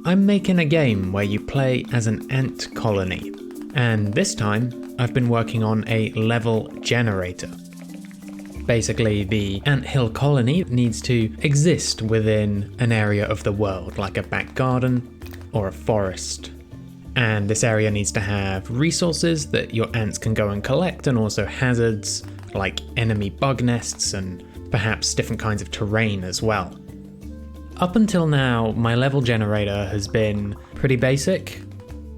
I'm making a game where you play as an ant colony, and this time I've been working on a level generator. Basically, the anthill colony needs to exist within an area of the world, like a back garden or a forest. And this area needs to have resources that your ants can go and collect, and also hazards like enemy bug nests and perhaps different kinds of terrain as well. Up until now, my level generator has been pretty basic.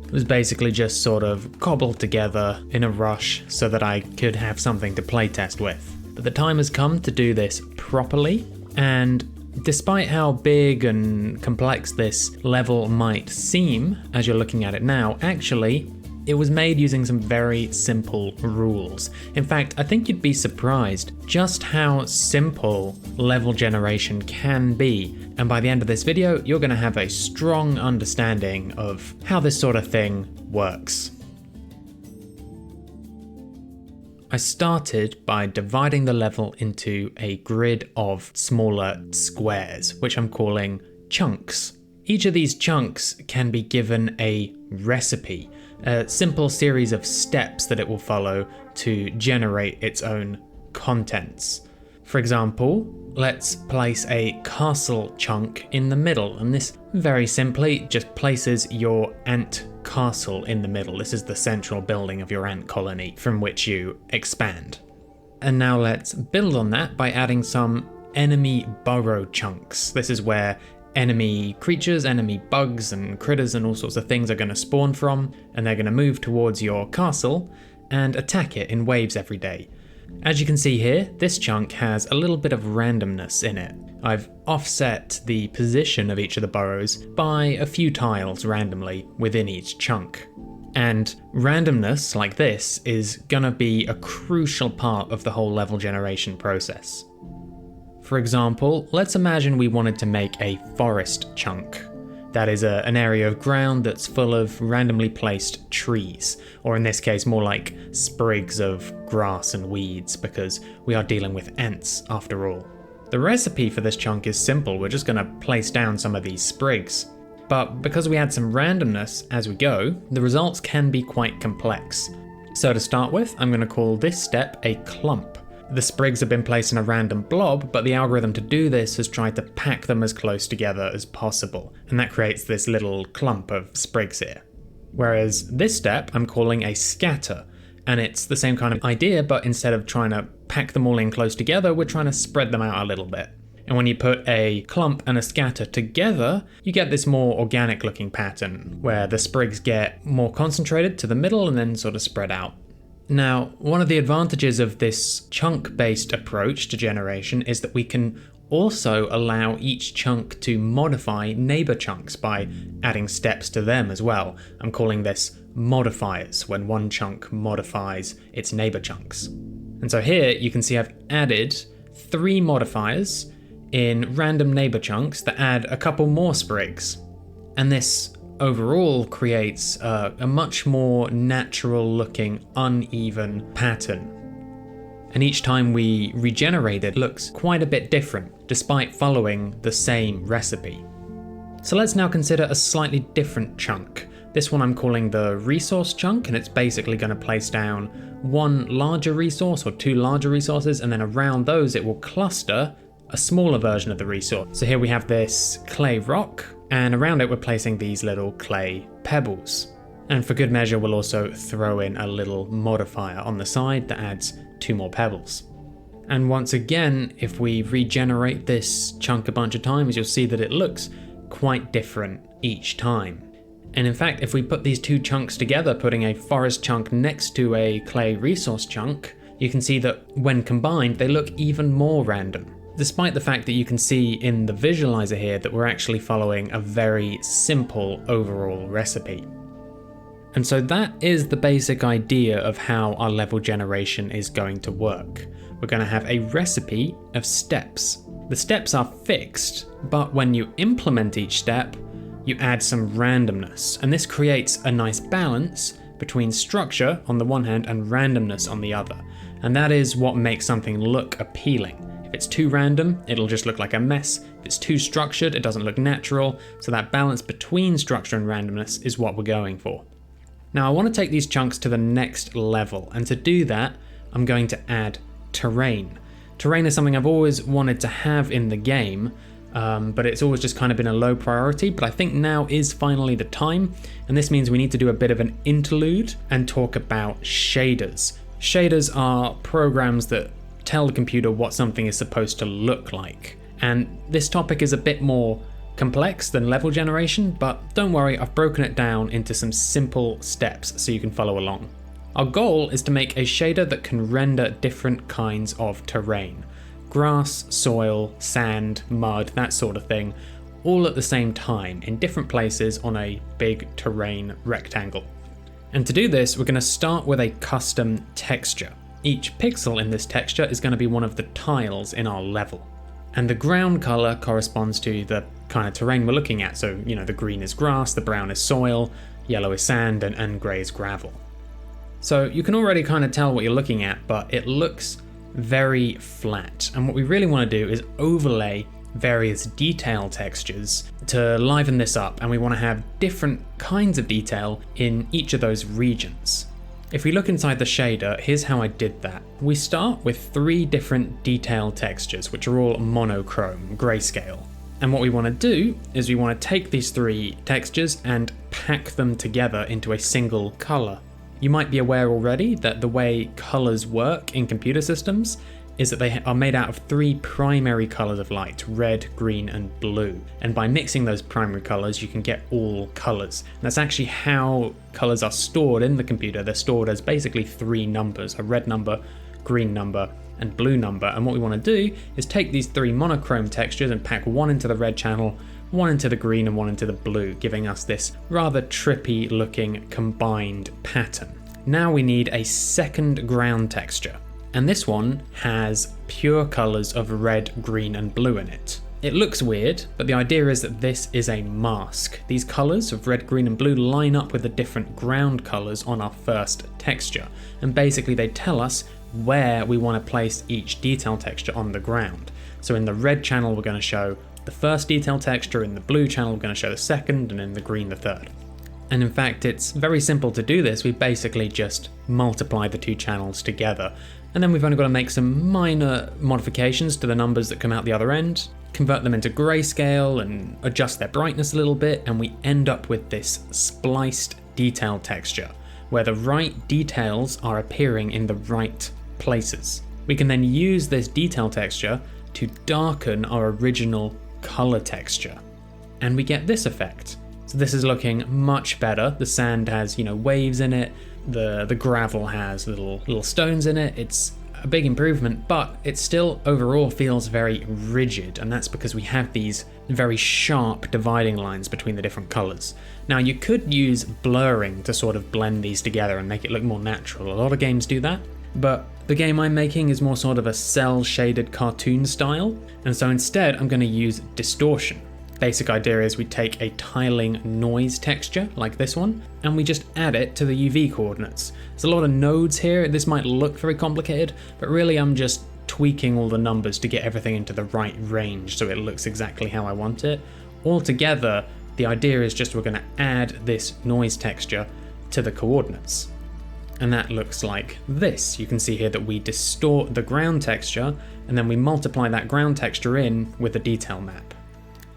It was basically just sort of cobbled together in a rush so that I could have something to playtest with. But the time has come to do this properly, and despite how big and complex this level might seem as you're looking at it now, actually, it was made using some very simple rules. In fact, I think you'd be surprised just how simple level generation can be. And by the end of this video, you're going to have a strong understanding of how this sort of thing works. I started by dividing the level into a grid of smaller squares, which I'm calling chunks. Each of these chunks can be given a recipe, a simple series of steps that it will follow to generate its own contents. For example, let's place a castle chunk in the middle, and this very simply just places your ant castle in the middle. This is the central building of your ant colony from which you expand. And now let's build on that by adding some enemy burrow chunks. This is where enemy creatures, enemy bugs and critters and all sorts of things are going to spawn from, and they're going to move towards your castle and attack it in waves every day. As you can see here, this chunk has a little bit of randomness in it. I've offset the position of each of the burrows by a few tiles randomly within each chunk. And randomness like this is gonna be a crucial part of the whole level generation process. For example, let's imagine we wanted to make a forest chunk. That is an area of ground that's full of randomly placed trees, or in this case more like sprigs of grass and weeds, because we are dealing with ants after all. The recipe for this chunk is simple. We're just going to place down some of these sprigs. But because we add some randomness as we go, the results can be quite complex. So to start with, I'm going to call this step a clump. The sprigs have been placed in a random blob, but the algorithm to do this has tried to pack them as close together as possible, and that creates this little clump of sprigs here. Whereas this step I'm calling a scatter, and it's the same kind of idea, but instead of trying to pack them all in close together, we're trying to spread them out a little bit. And when you put a clump and a scatter together, you get this more organic looking pattern, where the sprigs get more concentrated to the middle and then sort of spread out. Now, one of the advantages of this chunk-based approach to generation is that we can also allow each chunk to modify neighbor chunks by adding steps to them as well. I'm calling this modifiers, when one chunk modifies its neighbor chunks. And so here you can see I've added 3 modifiers in random neighbor chunks that add a couple more sprigs. And this overall creates a much more natural looking uneven pattern. And each time we regenerate it looks quite a bit different despite following the same recipe. So let's now consider a slightly different chunk. This one I'm calling the resource chunk, and it's basically going to place down one larger resource or 2 larger resources, and then around those it will cluster a smaller version of the resource. So here we have this clay rock, and around it we're placing these little clay pebbles. And for good measure we'll also throw in a little modifier on the side that adds 2 more pebbles. And once again, if we regenerate this chunk a bunch of times, you'll see that it looks quite different each time. And in fact, if we put these 2 chunks together, putting a forest chunk next to a clay resource chunk, you can see that when combined they look even more random. Despite the fact that you can see in the visualizer here that we're actually following a very simple overall recipe. And so that is the basic idea of how our level generation is going to work. We're going to have a recipe of steps. The steps are fixed, but when you implement each step, you add some randomness, and this creates a nice balance between structure on the one hand and randomness on the other. And that is what makes something look appealing. If If it's too random, it'll just look like a mess. If it's too structured, it doesn't look natural. So that balance between structure and randomness is what we're going for. Now I want to take these chunks to the next level, and to do that, I'm going to add terrain. Terrain is something I've always wanted to have in the game, but it's always just kind of been a low priority, but I think now is finally the time, and this means we need to do a bit of an interlude and talk about shaders. Shaders are programs that tell the computer what something is supposed to look like, and this topic is a bit more complex than level generation, but don't worry, I've broken it down into some simple steps so you can follow along. Our goal is to make a shader that can render different kinds of terrain. Grass, soil, sand, mud, that sort of thing, all at the same time in different places on a big terrain rectangle. And to do this, we're going to start with a custom texture. Each pixel in this texture is going to be one of the tiles in our level. And the ground color corresponds to the kind of terrain we're looking at. So, the green is grass, the brown is soil, yellow is sand, and gray is gravel. So you can already kind of tell what you're looking at, but it looks very flat. And what we really want to do is overlay various detail textures to liven this up, and we want to have different kinds of detail in each of those regions. If we look inside the shader, here's how I did that. We start with 3 different detail textures, which are all monochrome, grayscale. And what we want to do is we want to take these 3 textures and pack them together into a single color. You might be aware already that the way colors work in computer systems is that they are made out of 3 primary colors of light: red, green, and blue. And by mixing those primary colors, you can get all colors. And that's actually how colors are stored in the computer. They're stored as basically 3 numbers: a red number, green number, and blue number. And what we want to do is take these 3 monochrome textures and pack one into the red channel, one into the green, and one into the blue, giving us this rather trippy looking combined pattern. Now we need a second ground texture, and this one has pure colors of red, green, and blue in it. It looks weird, but the idea is that this is a mask. These colors of red, green, and blue line up with the different ground colors on our first texture, and basically they tell us where we want to place each detail texture on the ground. So in the red channel we're going to show the first detail texture, in the blue channel we're going to show the second, and in the green the third. And in fact, it's very simple to do this. We basically just multiply the 2 channels together, and then we've only got to make some minor modifications to the numbers that come out the other end, convert them into grayscale and adjust their brightness a little bit, and we end up with this spliced detail texture where the right details are appearing in the right places. We can then use this detail texture to darken our original color texture, and we get this effect. So this is looking much better. The sand has, waves in it. The gravel has little stones in it. It's a big improvement, but it still overall feels very rigid, and that's because we have these very sharp dividing lines between the different colors. Now you could use blurring to sort of blend these together and make it look more natural. A lot of games do that, but the game I'm making is more sort of a cell shaded cartoon style, and so instead I'm going to use distortion. Basic idea is we take a tiling noise texture like this one, and we just add it to the UV coordinates. There's a lot of nodes here. This might look very complicated, but really I'm just tweaking all the numbers to get everything into the right range so it looks exactly how I want it. Altogether, the idea is just we're going to add this noise texture to the coordinates. And that looks like this. You can see here that we distort the ground texture, and then we multiply that ground texture in with a detail map.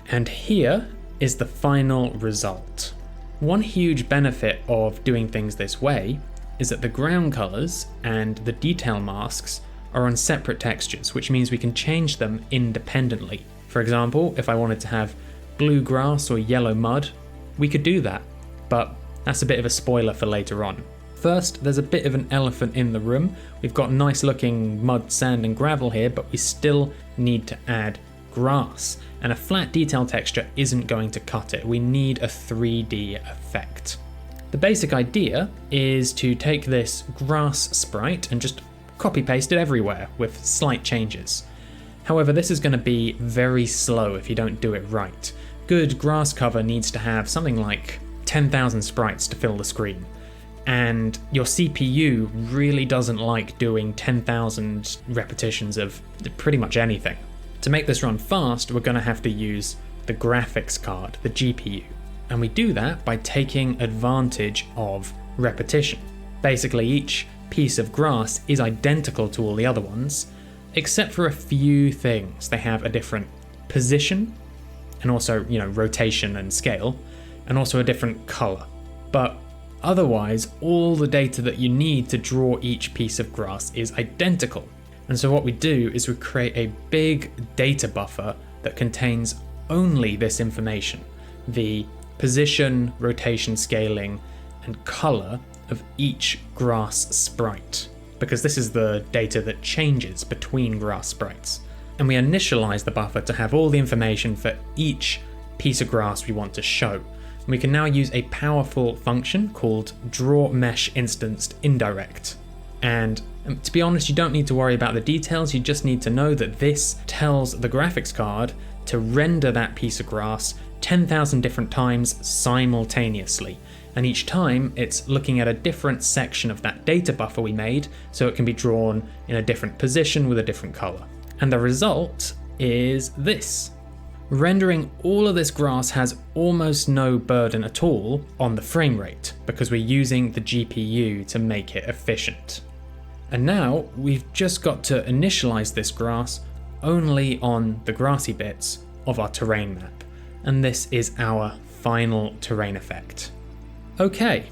And here is the final result. One huge benefit of doing things this way is that the ground colors and the detail masks are on separate textures, which means we can change them independently. For example, if I wanted to have blue grass or yellow mud, we could do that, but that's a bit of a spoiler for later on. First, there's a bit of an elephant in the room. We've got nice looking mud, sand, and gravel here, but we still need to add grass, and a flat detail texture isn't going to cut it. We need a 3D effect. The basic idea is to take this grass sprite and just copy paste it everywhere with slight changes. However, this is going to be very slow if you don't do it right. Good grass cover needs to have something like 10,000 sprites to fill the screen. and your CPU really doesn't like doing 10,000 repetitions of pretty much anything. To make this run fast, we're going to have to use the graphics card, the GPU. And we do that by taking advantage of repetition. Basically, each piece of grass is identical to all the other ones, except for a few things. They have a different position, and also, rotation and scale, and also a different color. But otherwise, all the data that you need to draw each piece of grass is identical. And so what we do is we create a big data buffer that contains only this information: the position, rotation, scaling, and color of each grass sprite, because this is the data that changes between grass sprites. And we initialize the buffer to have all the information for each piece of grass we want to show. And we can now use a powerful function called drawMeshInstancedIndirect. And to be honest, you don't need to worry about the details, you just need to know that this tells the graphics card to render that piece of grass 10,000 different times simultaneously. And each time it's looking at a different section of that data buffer we made, so it can be drawn in a different position with a different color. And the result is this. Rendering all of this grass has almost no burden at all on the frame rate, because we're using the GPU to make it efficient. And now we've just got to initialize this grass only on the grassy bits of our terrain map. And this is our final terrain effect. Okay,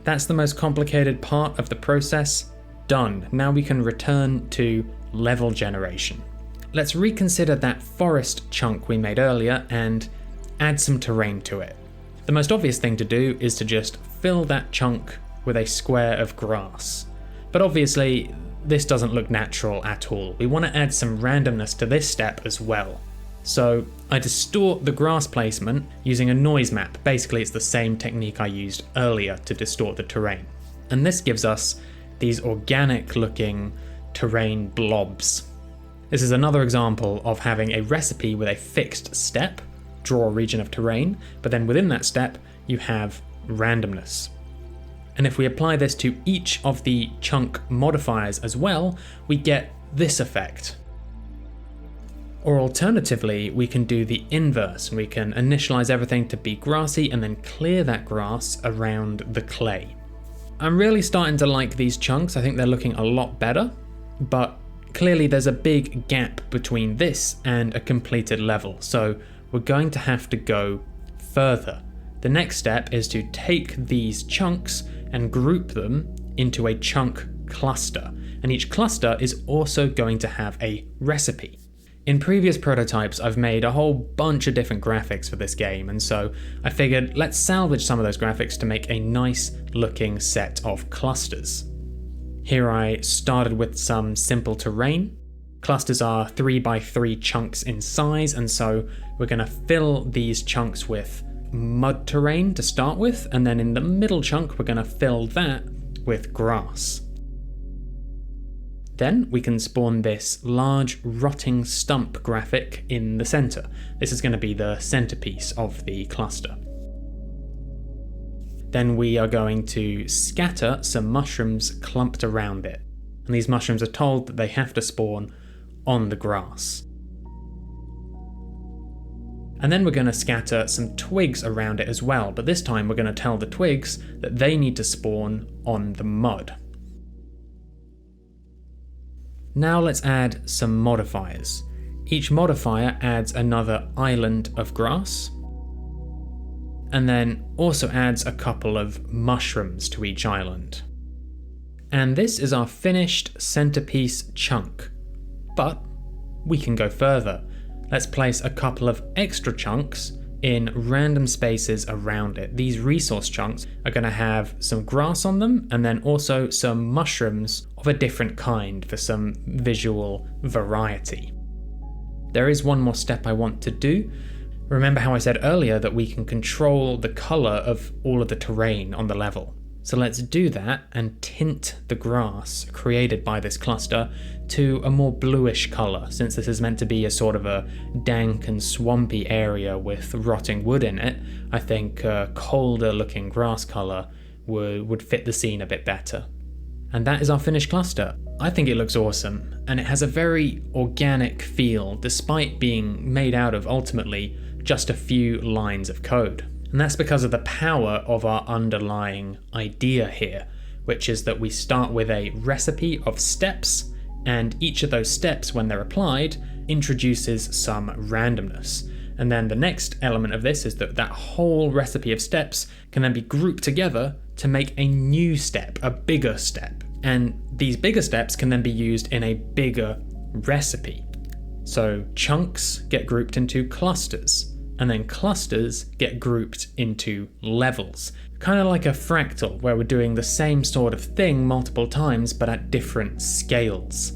that's the most complicated part of the process done. Now we can return to level generation. Let's reconsider that forest chunk we made earlier and add some terrain to it. The most obvious thing to do is to just fill that chunk with a square of grass. But obviously, this doesn't look natural at all. We want to add some randomness to this step as well. So I distort the grass placement using a noise map. Basically, it's the same technique I used earlier to distort the terrain. And this gives us these organic looking terrain blobs. This is another example of having a recipe with a fixed step, draw a region of terrain, but then within that step you have randomness. And if we apply this to each of the chunk modifiers as well, we get this effect. Or alternatively, we can do the inverse, and we can initialize everything to be grassy and then clear that grass around the clay. I'm really starting to like these chunks. I think they're looking a lot better, but clearly there's a big gap between this and a completed level, so we're going to have to go further. The next step is to take these chunks and group them into a chunk cluster, and each cluster is also going to have a recipe. In previous prototypes, I've made a whole bunch of different graphics for this game, and so I figured let's salvage some of those graphics to make a nice looking set of clusters. Here I started with some simple terrain. Clusters are 3x3 chunks in size, and so we're going to fill these chunks with mud terrain to start with, and then in the middle chunk we're going to fill that with grass. Then we can spawn this large rotting stump graphic in the center. This is going to be the centerpiece of the cluster. Then we are going to scatter some mushrooms clumped around it. And these mushrooms are told that they have to spawn on the grass. And then we're going to scatter some twigs around it as well, but this time we're going to tell the twigs that they need to spawn on the mud. Now let's add some modifiers. Each modifier adds another island of grass, and then also adds a couple of mushrooms to each island. And this is our finished centerpiece chunk. But we can go further. Let's place a couple of extra chunks in random spaces around it. These resource chunks are going to have some grass on them, and then also some mushrooms of a different kind for some visual variety. There is one more step I want to do. Remember how I said earlier that we can control the color of all of the terrain on the level. So let's do that and tint the grass created by this cluster to a more bluish color, since this is meant to be a sort of a dank and swampy area with rotting wood in it. I think a colder looking grass color would fit the scene a bit better. And that is our finished cluster. I think it looks awesome, and it has a very organic feel despite being made out of ultimately just a few lines of code. And that's because of the power of our underlying idea here, which is that we start with a recipe of steps, and each of those steps, when they're applied, introduces some randomness. And then the next element of this is that that whole recipe of steps can then be grouped together to make a new step, a bigger step. And these bigger steps can then be used in a bigger recipe. So chunks get grouped into clusters, and then clusters get grouped into levels. Kind of like a fractal, where we're doing the same sort of thing multiple times, but at different scales.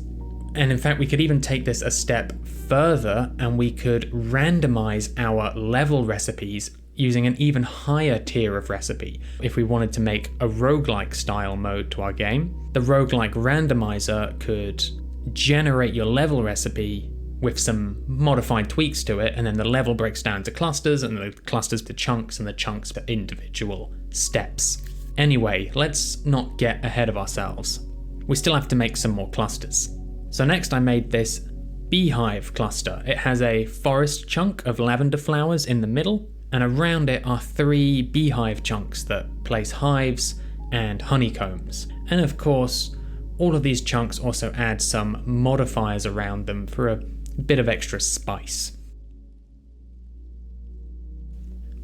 And in fact, we could even take this a step further, and we could randomize our level recipes using an even higher tier of recipe. If we wanted to make a roguelike style mode to our game, the roguelike randomizer could generate your level recipe with some modified tweaks to it, and then the level breaks down to clusters, and the clusters to chunks, and the chunks to individual steps. Anyway, let's not get ahead of ourselves. We still have to make some more clusters. So next I made this beehive cluster. It has a forest chunk of lavender flowers in the middle, and around it are 3 beehive chunks that place hives and honeycombs. And of course, all of these chunks also add some modifiers around them for a bit of extra spice.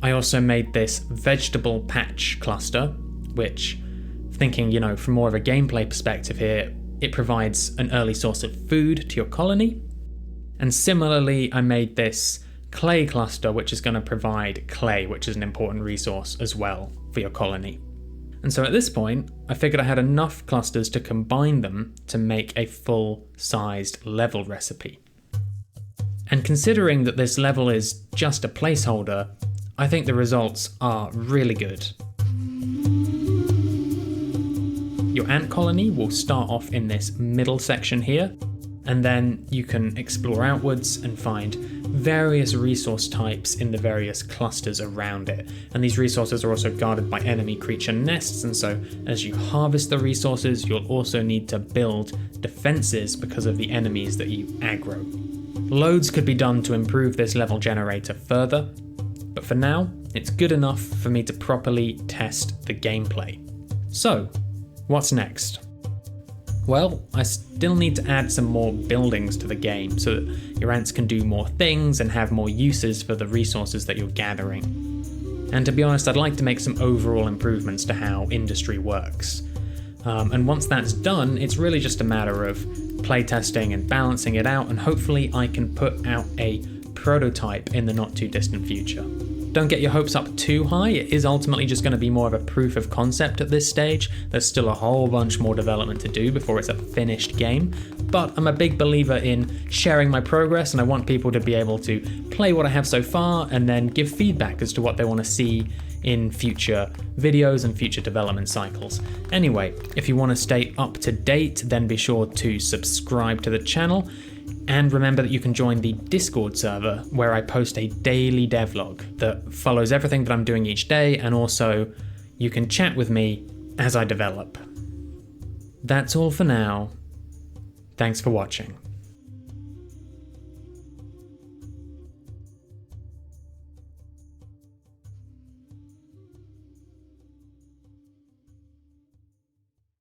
I also made this vegetable patch cluster, which, thinking, from more of a gameplay perspective here, it provides an early source of food to your colony. And similarly, I made this clay cluster, which is going to provide clay, which is an important resource as well for your colony. And so at this point, I figured I had enough clusters to combine them to make a full-sized level recipe. And considering that this level is just a placeholder, I think the results are really good. Your ant colony will start off in this middle section here, and then you can explore outwards and find various resource types in the various clusters around it. And these resources are also guarded by enemy creature nests, and so as you harvest the resources, you'll also need to build defenses because of the enemies that you aggro. Loads could be done to improve this level generator further, but for now, it's good enough for me to properly test the gameplay. So, what's next? Well, I still need to add some more buildings to the game so that your ants can do more things and have more uses for the resources that you're gathering. And to be honest, I'd like to make some overall improvements to how industry works. And once that's done, it's really just a matter of playtesting and balancing it out, and hopefully I can put out a prototype in the not too distant future. Don't get your hopes up too high, it is ultimately just going to be more of a proof of concept at this stage. There's still a whole bunch more development to do before it's a finished game, but I'm a big believer in sharing my progress, and I want people to be able to play what I have so far and then give feedback as to what they want to see in future videos and future development cycles. Anyway, if you want to stay up to date, then be sure to subscribe to the channel. And remember that you can join the Discord server, where I post a daily devlog that follows everything that I'm doing each day, and also you can chat with me as I develop. That's all for now. Thanks for watching.